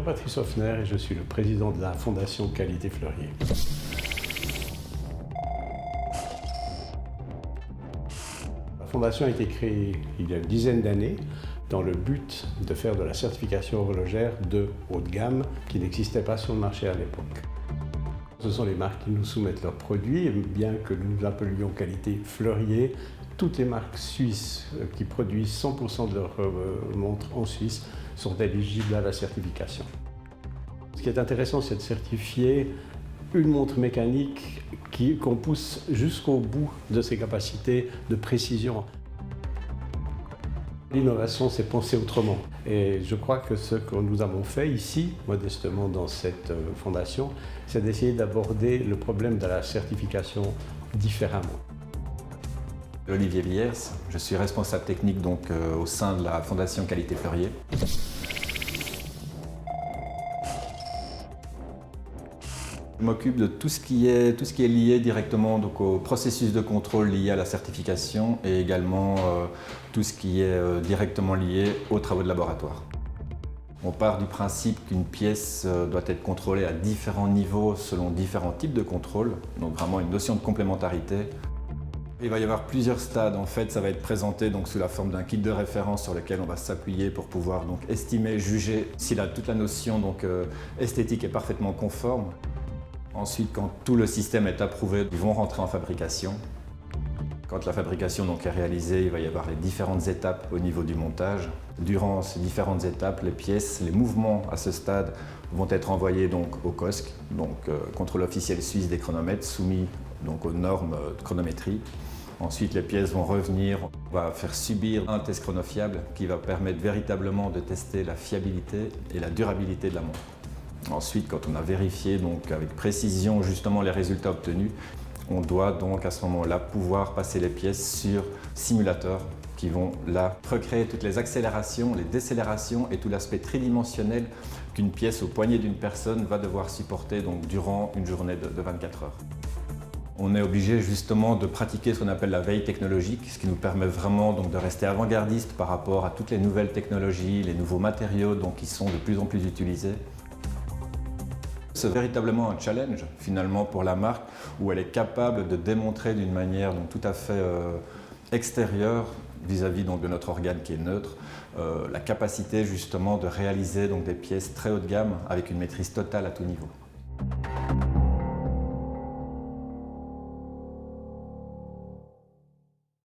Patrice Hoffner et je suis le président de la Fondation Qualité Fleurier. La Fondation a été créée il y a une dizaine d'années dans le but de faire de la certification horlogère de haut de gamme qui n'existait pas sur le marché à l'époque. Ce sont les marques qui nous soumettent leurs produits, et bien que nous l'appelions Qualité Fleurier, toutes les marques suisses qui produisent 100% de leurs montres en Suisse sont éligibles à la certification. Ce qui est intéressant, c'est de certifier une montre mécanique qu'on pousse jusqu'au bout de ses capacités de précision. L'innovation, c'est penser autrement. Et je crois que ce que nous avons fait ici, modestement dans cette fondation, c'est d'essayer d'aborder le problème de la certification différemment. Olivier Viers, je suis responsable technique au sein de la Fondation Qualité Fleurier. Je m'occupe de tout ce qui est lié directement au processus de contrôle lié à la certification et également tout ce qui est directement lié aux travaux de laboratoire. On part du principe qu'une pièce doit être contrôlée à différents niveaux selon différents types de contrôle, donc vraiment une notion de complémentarité. Il va y avoir plusieurs stades. En fait, ça va être présenté sous la forme d'un kit de référence sur lequel on va s'appuyer pour pouvoir estimer, juger si toute la notion esthétique est parfaitement conforme. Ensuite, quand tout le système est approuvé, ils vont rentrer en fabrication. Quand la fabrication est réalisée, il va y avoir les différentes étapes au niveau du montage. Durant ces différentes étapes, les pièces, les mouvements à ce stade vont être envoyés au COSC, contrôle officiel suisse des chronomètres, soumis aux normes de chronométrie. Ensuite, les pièces vont revenir. On va faire subir un test chronofiable qui va permettre véritablement de tester la fiabilité et la durabilité de la montre. Ensuite, quand on a vérifié avec précision justement les résultats obtenus, on doit à ce moment-là pouvoir passer les pièces sur simulateurs qui vont là recréer toutes les accélérations, les décélérations et tout l'aspect tridimensionnel qu'une pièce au poignet d'une personne va devoir supporter durant une journée de 24 heures. On est obligé justement de pratiquer ce qu'on appelle la veille technologique, ce qui nous permet vraiment de rester avant-gardiste par rapport à toutes les nouvelles technologies, les nouveaux matériaux qui sont de plus en plus utilisés. C'est véritablement un challenge finalement pour la marque où elle est capable de démontrer d'une manière tout à fait extérieure vis-à-vis de notre organe qui est neutre, la capacité justement de réaliser des pièces très haut de gamme avec une maîtrise totale à tout niveau.